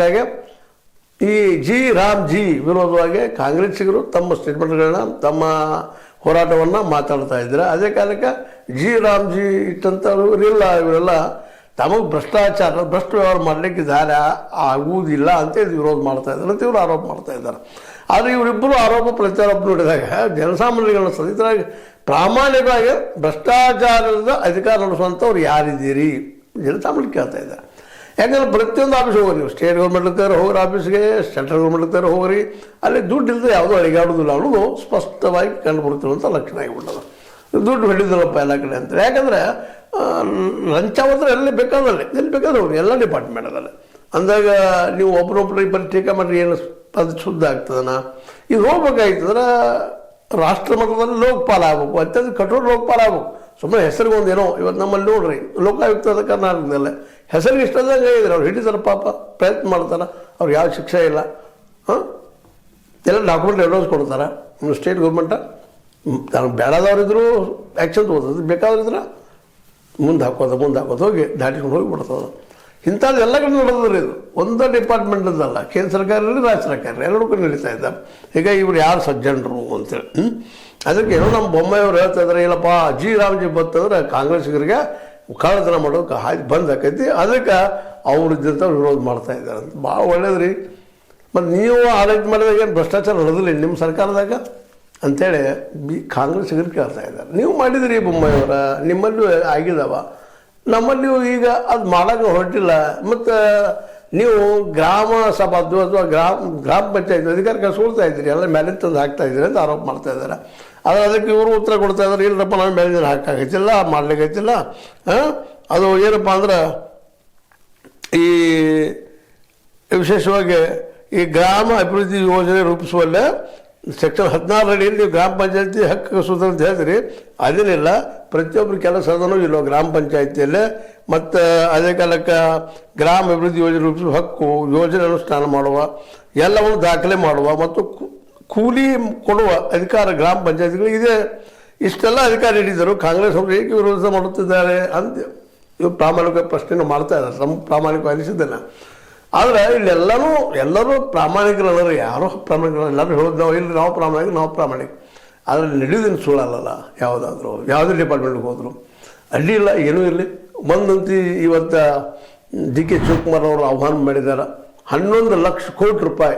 ಹಾಗೆ ಈ ರಾಮ್ಜಿ ವಿರೋಧವಾಗಿ ಕಾಂಗ್ರೆಸ್ಸಿಗರು ತಮ್ಮ ಸ್ಟೇಟ್ಮೆಂಟ್ಗಳನ್ನ ತಮ್ಮ ಹೋರಾಟವನ್ನು ಮಾತಾಡ್ತಾ ಇದ್ದಾರೆ. ಅದೇ ಕಾಲಕ್ಕೆ ರಾಮ್ಜಿ ಇಟ್ಟಂಥವ್ರು ಇವರೆಲ್ಲ ತಮಗೆ ಭ್ರಷ್ಟ ವ್ಯವಹಾರ ಮಾಡಲಿಕ್ಕೆ ದಾರಿ ಆಗುವುದಿಲ್ಲ ಅಂತ ವಿರೋಧ ಮಾಡ್ತಾ ಇದ್ದಾರೆ ಅಂತ ಇವರು ಆರೋಪ ಮಾಡ್ತಾ ಇದ್ದಾರೆ. ಆದರೆ ಇವರಿಬ್ಬರು ಆರೋಪ ಪ್ರತ್ಯಾರೋಪ ನೋಡಿದಾಗ ಜನಸಾಮಾನ್ಯಗಳನ್ನ ಸಹಿತರಾಗಿ ಪ್ರಾಮಾಣಿಕವಾಗಿ ಭ್ರಷ್ಟಾಚಾರದ ಅಧಿಕಾರ ನಡೆಸುವಂಥವ್ರು ಯಾರಿದ್ದೀರಿ ಜನಸಾಮಾನ್ಯ ಕೇಳ್ತಾ ಇದ್ದಾರೆ. ಯಾಕಂದ್ರೆ ಪ್ರತಿಯೊಂದು ಆಫೀಸ್ ಹೋಗ್ರಿ, ನೀವು ಸ್ಟೇಟ್ ಗೌರ್ಮೆಂಟ್ ಹೋಗ್ರಿ ಆಫೀಸ್ಗೆ, ಸೆಂಟ್ರಲ್ ಗೌರ್ಮೆಂಟ್ ಹೋಗ್ರಿ, ಅಲ್ಲಿ ದುಡ್ಡು ಇಲ್ಲದೆ ಯಾವುದೂ ಅಳಿಗಾಡೋದಿಲ್ಲ ಅನ್ನೋದು ಸ್ಪಷ್ಟವಾಗಿ ಕಂಡುಬಿಡ್ತಿರುವಂಥ ಲಕ್ಷಣ ಆಗಿಬಿಟ್ಟದ. ದುಡ್ಡು ಹೊಡಿದಿಲ್ಲಪ್ಪ ಎಲ್ಲ ಕಡೆ ಅಂತ. ಯಾಕಂದರೆ ಲಂಚ ಹೋದ್ರೆ ಎಲ್ಲಿ ಬೇಕಾದ್ರೆ ಹೋಗಿ ಎಲ್ಲ ಡಿಪಾರ್ಟ್ಮೆಂಟಲ್ಲಿ ಅಂದಾಗ ನೀವು ಒಬ್ಬರೊಬ್ಬರು ಇಬ್ಬರು ಟೀಕಾ ಮಾಡಿರಿ ಏನು ಅದು ಶುದ್ಧ ಆಗ್ತದನ. ಇದು ಹೋಗ್ಬೇಕಾಯ್ತಂದ್ರೆ ರಾಷ್ಟ್ರ ಮಟ್ಟದಲ್ಲಿ ಲೋಕಪಾಲ ಆಗ್ಬೇಕು, ಅತ್ಯಂತ ಕಠೋರ ಲೋಕಪಾಲ ಆಗ್ಬೇಕು. ಸುಮ್ಮನೆ ಹೆಸರಿಗೊಂದೇನೋ ಇವತ್ತು ನಮ್ಮಲ್ಲಿ ನೋಡ್ರಿ ಲೋಕಾಯುಕ್ತದ ಕರ್ನಾಟಕದಲ್ಲೇ ಹೆಸರಿಗೆ ಇಷ್ಟದಂಗೆ ಇದ್ರೆ ಅವ್ರು ಹಿಡಿತಾರೆ, ಪಾಪ ಪ್ರಯತ್ನ ಮಾಡ್ತಾರೆ, ಅವ್ರು ಯಾವ ಶಿಕ್ಷೆ ಇಲ್ಲ. ಎಲ್ಲ ಡಾಕ್ಯುಮೆಂಟ್ ಎವಿಡೆನ್ಸ್ ಕೊಡ್ತಾರೆ. ಸ್ಟೇಟ್ ಗೌರ್ಮೆಂಟ ತನಗೆ ಬೇಡದವ್ರಿದ್ರು ಆ್ಯಕ್ಷನ್ ತೊಗೊತದೆ, ಬೇಕಾದ್ರಿದ್ರೆ ಮುಂದೆ ಹಾಕೋದು ಹೋಗಿ ದಾಟಿಕೊಂಡು ಹೋಗಿ ಬಿಡ್ತದೆ. ಇಂಥದ್ದು ಎಲ್ಲ ಕಡೆ ನಡೆದ್ರೆ ಇದು ಒಂದೇ ಡಿಪಾರ್ಟ್ಮೆಂಟದ್ದಲ್ಲ, ಕೇಂದ್ರ ಸರ್ಕಾರ ಇರಲಿ ರಾಜ್ಯ ಸರ್ಕಾರ ಎರಡೂ ಕಡೆ ನಡೀತಾ ಇದ್ದ. ಈಗ ಇವ್ರು ಯಾರು ಸಜ್ಜನರು ಅಂತೇಳಿ ಅದಕ್ಕೆ ಏನೋ ನಮ್ಮ ಬೊಮ್ಮಾಯಿಯವ್ರು ಹೇಳ್ತಾ ಇದ್ದಾರೆ, ಇಲ್ಲಪ್ಪ ರಾಮ್ಜಿ ಬರ್ತಂದ್ರೆ ಕಾಂಗ್ರೆಸ್ಸಿಗರಿಗೆ ಕಳ್ಳತನ ಮಾಡೋಕೆ ಬಂದ್ ಆಕೈತಿ, ಅದಕ್ಕೆ ಅವ್ರದ್ದಂತ ವಿರೋಧ ಮಾಡ್ತಾ ಇದ್ದಾರೆ ಅಂತ. ಭಾಳ ಒಳ್ಳೇದ್ರಿ. ಮತ್ತು ನೀವು ಆಡಳಿತ ಮಾಡಿದಾಗ ಏನು ಭ್ರಷ್ಟಾಚಾರ ನಡೆದಿಲ್ಲ ನಿಮ್ಮ ಸರ್ಕಾರದಾಗ ಅಂಥೇಳಿ ಕಾಂಗ್ರೆಸ್ಸಿಗರು ಕೇಳ್ತಾ ಇದ್ದಾರೆ. ನೀವು ಮಾಡಿದಿರಿ ಬೊಮ್ಮಾಯಿಯವರ, ನಿಮ್ಮಲ್ಲೂ ಆಗಿದಾವ, ನಮ್ಮಲ್ಲಿ ಈಗ ಅದು ಮಾಡೋಕ್ಕೆ ಹೊರಟಿಲ್ಲ. ಮತ್ತು ನೀವು ಗ್ರಾಮ ಸಭಾ ಅಥವಾ ಗ್ರಾಮ ಪಂಚಾಯತ್ ಅಧಿಕಾರ ಕಳ್ಸ್ಕೊಳ್ತಾ ಇದ್ದೀರಿ, ಎಲ್ಲ ಮೇಲೆ ತಂದು ಹಾಕ್ತಾ ಇದ್ದೀರಿ ಅಂತ ಆರೋಪ ಮಾಡ್ತಾ ಇದ್ದಾರೆ. ಆದರೆ ಅದಕ್ಕೆ ಇವರು ಉತ್ತರ ಕೊಡ್ತಾ ಇದ್ದಾರೆ, ಇಲ್ಲರಪ್ಪ ನಾವು ಮೇಲಿನ ಹಾಕಾಗೈತಿಲ್ಲ, ಮಾಡ್ಲಿಕ್ಕೈತಿಲ್ಲ. ಅದು ಏನಪ್ಪ ಅಂದ್ರೆ ಈ ವಿಶೇಷವಾಗಿ ಈ ಗ್ರಾಮ ಅಭಿವೃದ್ಧಿ ಯೋಜನೆ ರೂಪಿಸುವಲ್ಲೇ ಸೆಕ್ಷನ್ 16 ಅಡಿಯಲ್ಲಿ ನೀವು ಗ್ರಾಮ ಪಂಚಾಯತಿ ಹಕ್ಕು ಸುತ ಅಂತ ಹೇಳಿದ್ರಿ, ಅದೇನಿಲ್ಲ. ಪ್ರತಿಯೊಬ್ಬರು ಕೆಲಸ ಅದನ್ನು ಇಲ್ಲೋ ಗ್ರಾಮ ಪಂಚಾಯತಿಯಲ್ಲೇ. ಮತ್ತು ಅದೇ ಕಾಲಕ್ಕೆ ಗ್ರಾಮ ಅಭಿವೃದ್ಧಿ ಯೋಜನೆ ರೂಪಿಸುವ ಹಕ್ಕು, ಯೋಜನೆ ಅನುಷ್ಠಾನ ಮಾಡುವ, ಎಲ್ಲವನ್ನು ದಾಖಲೆ ಮಾಡುವ ಮತ್ತು ಕೂಲಿ ಕೊಡುವ ಅಧಿಕಾರ ಗ್ರಾಮ ಪಂಚಾಯತಿಗಳಿಗೆ ಇಷ್ಟೆಲ್ಲ ಅಧಿಕಾರ ನೀಡಿದರು. ಕಾಂಗ್ರೆಸ್ ಅವರು ಏಕೆ ವಿರೋಧ ಮಾಡುತ್ತಿದ್ದಾರೆ ಅಂತ ಇವರು ಪ್ರಾಮಾಣಿಕ ಪ್ರಶ್ನೆಯನ್ನು ಮಾಡ್ತಾ ಇದ್ದಾರೆ. ನಮ್ಗೆ ಪ್ರಾಮಾಣಿಕ ಅನಿಸಿದ್ದಲ್ಲ. ಆದರೆ ಎಲ್ಲರೂ ಪ್ರಾಮಾಣಿಕರಲ್ಲ, ಯಾರೋ ಪ್ರಾಮಾಣಿಕರಲ್ಲ. ಎಲ್ಲರೂ ಹೇಳೋದು ನಾವು ಇಲ್ಲಿ ನಾವು ಪ್ರಾಮಾಣಿಕ. ಆದರೆ ನಡೆಯೋದೇನು ಸುಳ್ಳಲ್ಲ. ಯಾವುದೇ ಡಿಪಾರ್ಟ್ಮೆಂಟ್ಗೆ ಹೋದರು ಅಡ್ಡಿ ಇಲ್ಲ, ಏನೂ ಇರಲಿ. ಒಂದಂತಿ ಇವತ್ತು ಡಿ ಕೆ ಶಿವಕುಮಾರ್ ಅವರು ಆಹ್ವಾನ ಮಾಡಿದ್ದಾರೆ, 11 ಲಕ್ಷ ಕೋಟಿ ರೂಪಾಯಿ